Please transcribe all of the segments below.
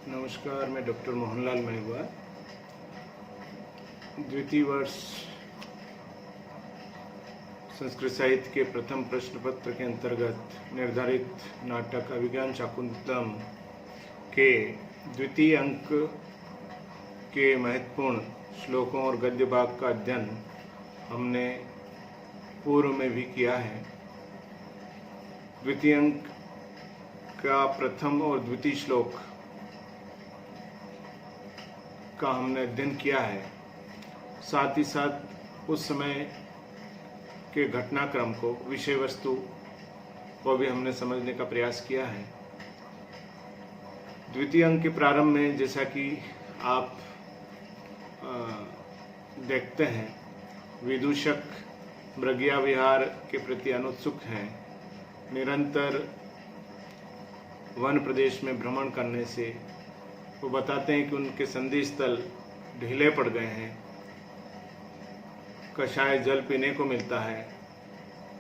नमस्कार, मैं डॉक्टर मोहनलाल मेहवा, द्वितीय वर्ष संस्कृत साहित्य के प्रथम प्रश्न पत्र के अंतर्गत निर्धारित नाटक अभिज्ञान शाकुंतलम के द्वितीय अंक के महत्वपूर्ण श्लोकों और गद्य भाग का अध्ययन हमने पूर्व में भी किया है। द्वितीय अंक का प्रथम और द्वितीय श्लोक का हमने अध्ययन किया है। साथ ही साथ उस समय के घटनाक्रम को, विषय वस्तु को भी हमने समझने का प्रयास किया है। द्वितीय अंक के प्रारंभ में जैसा कि आप देखते हैं, विदूषक मृगया विहार के प्रति अनुत्सुक हैं। निरंतर वन प्रदेश में भ्रमण करने से वो बताते हैं कि उनके संधि स्थल ढीले पड़ गए हैं। कषाय जल पीने को मिलता है,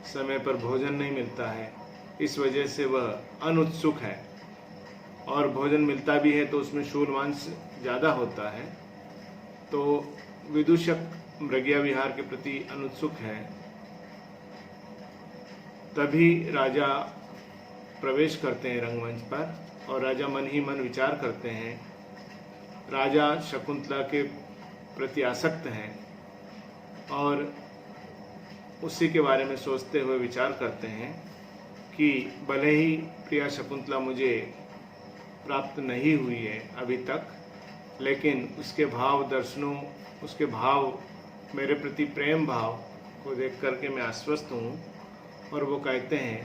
समय पर भोजन नहीं मिलता है, इस वजह से वह अनुत्सुक है। और भोजन मिलता भी है तो उसमें शूलमांस ज़्यादा होता है। तो विदूषक मृगया विहार के प्रति अनुत्सुक है। तभी राजा प्रवेश करते हैं रंगमंच पर, और राजा मन ही मन विचार करते हैं। राजा शकुंतला के प्रति आसक्त हैं और उसी के बारे में सोचते हुए विचार करते हैं कि भले ही प्रिया शकुंतला मुझे प्राप्त नहीं हुई है अभी तक, लेकिन उसके भाव दर्शनों, उसके भाव, मेरे प्रति प्रेम भाव को देख करके मैं आश्वस्त हूँ। और वो कहते हैं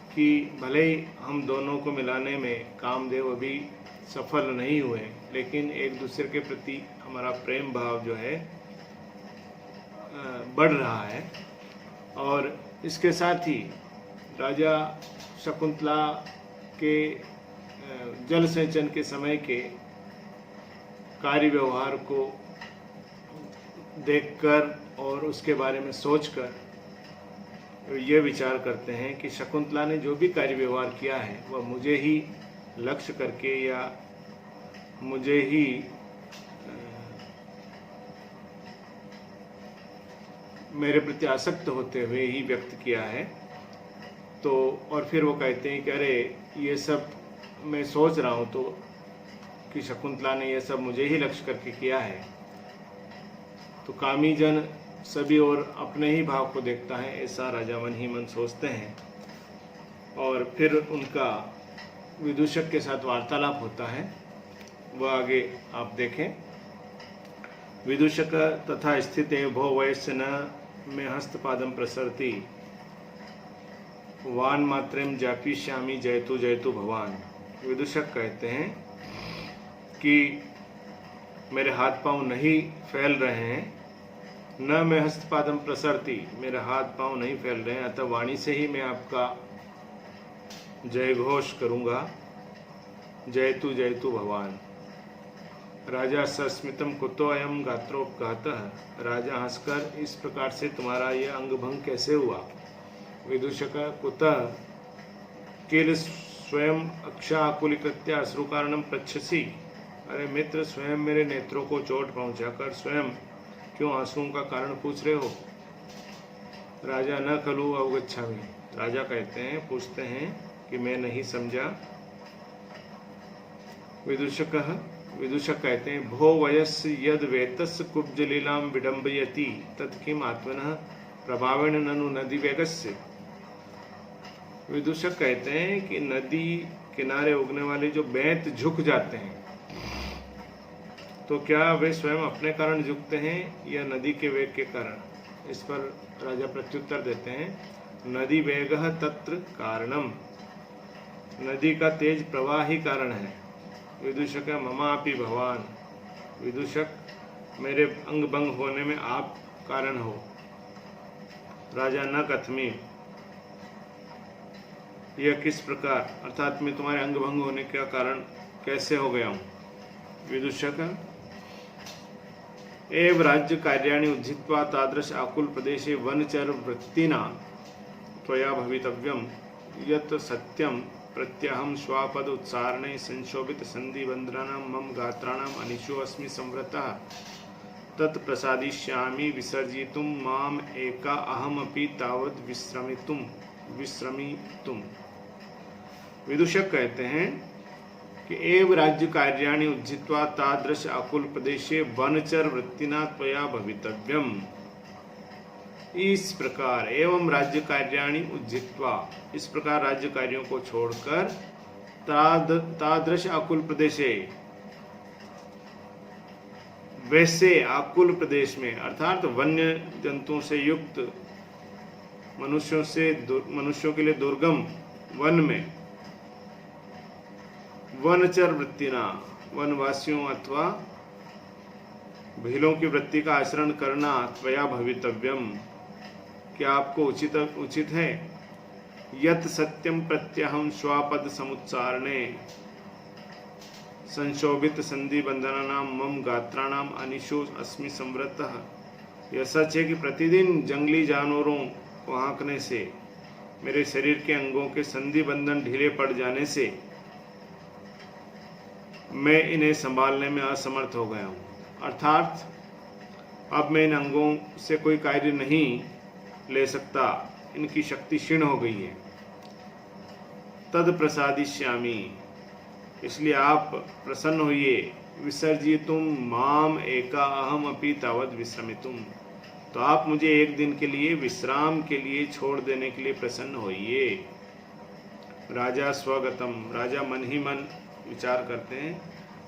कि भले ही हम दोनों को मिलाने में कामदेव अभी सफल नहीं हुए, लेकिन एक दूसरे के प्रति हमारा प्रेम भाव जो है बढ़ रहा है। और इसके साथ ही राजा शकुंतला के जल सेचन के समय के कार्य व्यवहार को देखकर और उसके बारे में सोचकर ये विचार करते हैं कि शकुंतला ने जो भी कार्य व्यवहार किया है वह मुझे ही लक्ष्य करके या मुझे ही मेरे प्रति आसक्त होते हुए ही व्यक्त किया है। तो और फिर वो कहते हैं कि अरे ये सब मैं सोच रहा हूँ तो कि शकुंतला ने ये सब मुझे ही लक्ष्य करके किया है। तो कामी जन सभी और अपने ही भाव को देखता है, ऐसा राजा मन ही मन सोचते हैं। और फिर उनका विदूषक के साथ वार्तालाप होता है, वह आगे आप देखें। विदूषक तथा स्थिते भो वयस्य न में हस्तपादम प्रसरति वान मात्रम जापीष्यामि जयतु जयतु भवान। विदूषक कहते हैं कि मेरे हाथ पांव नहीं फैल रहे हैं, न मैं हस्तपादम प्रसरति, मेरे हाथ पांव नहीं फैल रहे हैं, अतः वाणी से ही मैं आपका जय घोष करूंगा, जयतु जयतु भवान। राजा सस्मितम कुतो अयम गात्रोपघातः, राजा हंसकर इस प्रकार से तुम्हारा यह अंगभंग कैसे हुआ। विदूषक कुतः किल स्वयं अक्षाकुलीकृत्य अश्रु कारणम पृच्छसि, अरे मित्र, स्वयं मेरे नेत्रों को चोट पहुंचाकर स्वयं क्यों आंसुओं का कारण पूछ रहे हो। राजा न खलु अवगच्छामि, राजा कहते हैं, पूछते हैं कि मैं नहीं समझा। विदूषक कहते हैं भो वयस्य यद वेतस्य कुब्जलीलां विडम्बयति तत्किम आत्मनः प्रभावेण ननु नदी वेगस्य। विदूषक कहते हैं कि नदी किनारे उगने वाले जो बेंत झुक जाते हैं, तो क्या वे स्वयं अपने कारण झुकते हैं या नदी के वेग के कारण। इस पर राजा प्रत्युत्तर देते हैं, नदी वेगः तत्र कारणम, नदी का तेज प्रवाह ही कारण है। विदूषक ममापि भवान, विदूषक मेरे अंग भंग होने में आप कारण हो। राजा न कथमी, यह किस प्रकार, अर्थात मैं तुम्हारे अंग भंग होने का कारण कैसे हो गया हूँ। विदूषक एव राज्य कार्याणि उज्जित्वा तादृश आकुल प्रदेशे वनचर वृत्तिना त्वया भवितव्यम यत् सत्यम प्रत्यहम स्वापद उत्सारणे संशोभित संधि बंधनानां मम गात्राणाम अनिशो अस्मि संवृतः तत्प्रसादिष्यामि विसर्जितुं माम एका अहमपि तावद विश्रमितुम। विदुषक कहते हैं कि एव राज्य कार्याणि उज्जित्वा तादृश अकुल प्रदेशे वनचर वृत्तिना त्वया भवितव्यम। इस प्रकार एवं राज्य कार्याणि उज्जित्वा, इस प्रकार राज्य कार्यों को छोड़कर तादृश अकुल प्रदेशे, वैसे आकुल प्रदेश में अर्थात वन्य जंतुओं से युक्त, मनुष्यों के लिए दुर्गम वन में वनचर वृत्तिना, वनवासियों अथवा भीलों की वृत्ति का आचरण करना त्वया भवितव्यम, क्या आपको उचित है। यत सत्यम प्रत्यहम स्वापद समुच्चारणे संशोभित संधि बंधनानाम मम गात्राणाम अनिशो अस्मि संवृतः। यह सच है कि प्रतिदिन जंगली जानवरों को हाँकने से मेरे शरीर के अंगों के संधि बंधन ढीले पड़ जाने से मैं इन्हें संभालने में असमर्थ हो गया हूँ, अर्थात अब मैं इन अंगों से कोई कार्य नहीं ले सकता, इनकी शक्ति क्षीण हो गई है। तद प्रसादिष्यामि, इसलिए आप प्रसन्न होइए। विसर्जितुम माम एका अहम अपि तावद विश्रमितुम, तो आप मुझे एक दिन के लिए विश्राम के लिए छोड़ देने के लिए प्रसन्न होइए। राजा स्वगतम, राजा मन ही मन विचार करते हैं।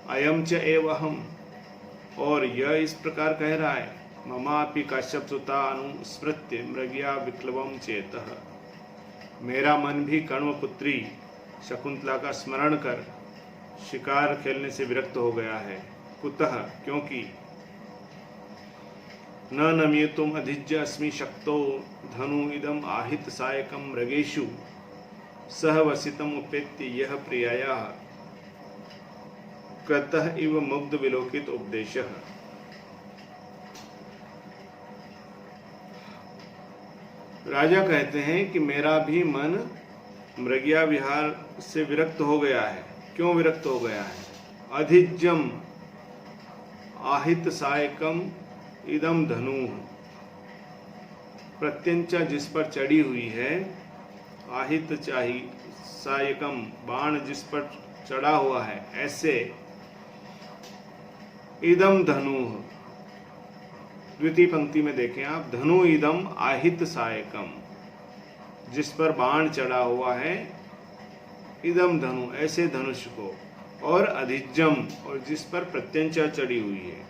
अयम च एव अहम, और यह इस प्रकार कह रहा है। ममापि काश्यप सुता अनुस्मृत्य मृगया विक्लवम चेतः, मेरा मन भी कर्मपुत्री शकुंतला का स्मरण कर शिकार खेलने से विरक्त हो गया है। कुतः, क्योंकि न नम्यतुम अधिज्य अस्मि शक्तो धनु इदम आहित सायकम मृगेषु सह वसितम उपेत्य यह प्रियाया कृतः इव मुग्ध विलोकित उपदेशः। राजा कहते हैं कि मेरा भी मन मृगया विहार से विरक्त हो गया है। क्यों विरक्त हो गया है। अधिज्यम आहित सायकम इदम धनु, प्रत्यंचा जिस पर चढ़ी हुई है, आहित चाही सायकम बाण जिस पर चढ़ा हुआ है, ऐसे इदम धनु, द्वितीय पंक्ति में देखें आप, धनु इदम आहित सायकम, जिस पर बाण चढ़ा हुआ है, इदम धनु ऐसे धनुष को, और अधिज्यम और जिस पर प्रत्यंचा चढ़ी हुई है,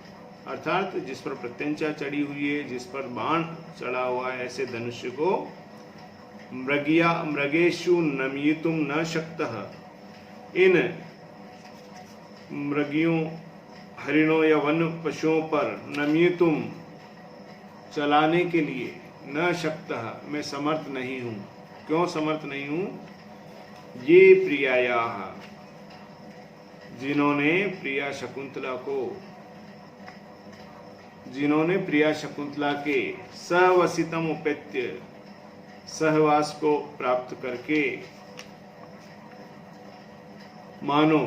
अर्थात जिस पर प्रत्यंचा चढ़ी हुई है, जिस पर बाण चढ़ा हुआ है, ऐसे धनुष को मृगेषु नमयितुम न शक्तः, इन मृगियों हरिणों या वन पशुओं पर नमयितुम चलाने के लिए न शक्तः मैं समर्थ नहीं हूँ। क्यों समर्थ नहीं हूँ। ये प्रियाया, जिन्होंने प्रिया शकुंतला के सहवसितम उपेत्य, सहवास को प्राप्त करके मानो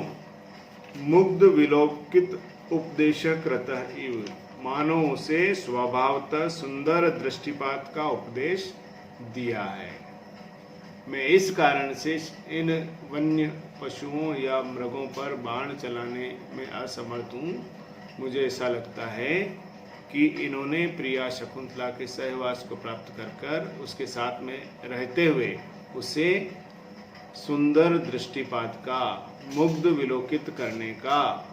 मुग्ध विलोकित उपदेश कृतः इव, मानो उसे स्वभावतः सुंदर दृष्टिपात का उपदेश दिया है। मैं इस कारण से इन वन्य पशुओं या मृगों पर बाण चलाने में असमर्थ हूँ। मुझे ऐसा लगता है कि इन्होंने प्रिया शकुंतला के सहवास को प्राप्त कर उसके साथ में रहते हुए उसे सुंदर दृष्टिपात का, मुग्ध विलोकित करने का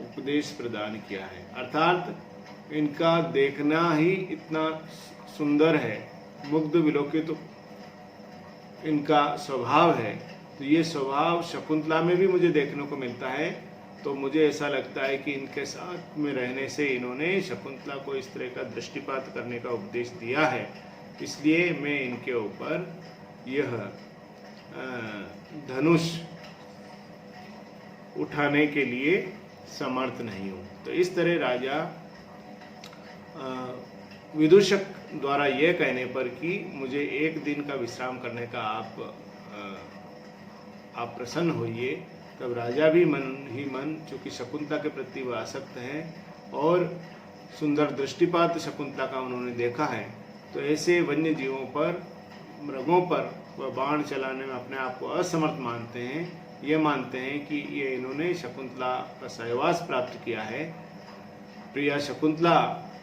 उपदेश प्रदान किया है। अर्थात इनका देखना ही इतना सुंदर है, मुग्ध विलोकित इनका स्वभाव है, तो ये स्वभाव शकुंतला में भी मुझे देखने को मिलता है। तो मुझे ऐसा लगता है कि इनके साथ में रहने से इन्होंने शकुंतला को इस तरह का दृष्टिपात करने का उपदेश दिया है, इसलिए मैं इनके ऊपर यह धनुष उठाने के लिए समर्थ नहीं हूँ। तो इस तरह राजा विदूषक द्वारा यह कहने पर कि मुझे एक दिन का विश्राम करने का आप आप प्रसन्न होइए। तब राजा भी मन ही मन, चूँकि शकुंतला के प्रति वह आसक्त हैं और सुंदर दृष्टिपात शकुंतला का उन्होंने देखा है, तो ऐसे वन्य जीवों पर, मृगों पर वह बाण चलाने में अपने आप को असमर्थ मानते हैं। ये मानते हैं कि ये इन्होंने शकुंतला का सहवास प्राप्त किया है, प्रिया शकुंतला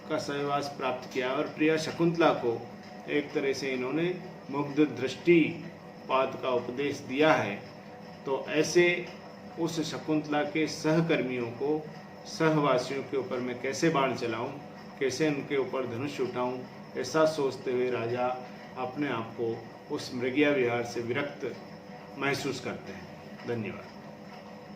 का सहवास प्राप्त किया, और प्रिया शकुंतला को एक तरह से इन्होंने मुग्ध दृष्टिपात का उपदेश दिया है। तो ऐसे उस शकुंतला के सहकर्मियों को, सहवासियों के ऊपर मैं कैसे बाण चलाऊं, कैसे उनके ऊपर धनुष उठाऊं, ऐसा सोचते हुए राजा अपने आप को उस मृगया विहार से विरक्त महसूस करते हैं। धन्यवाद।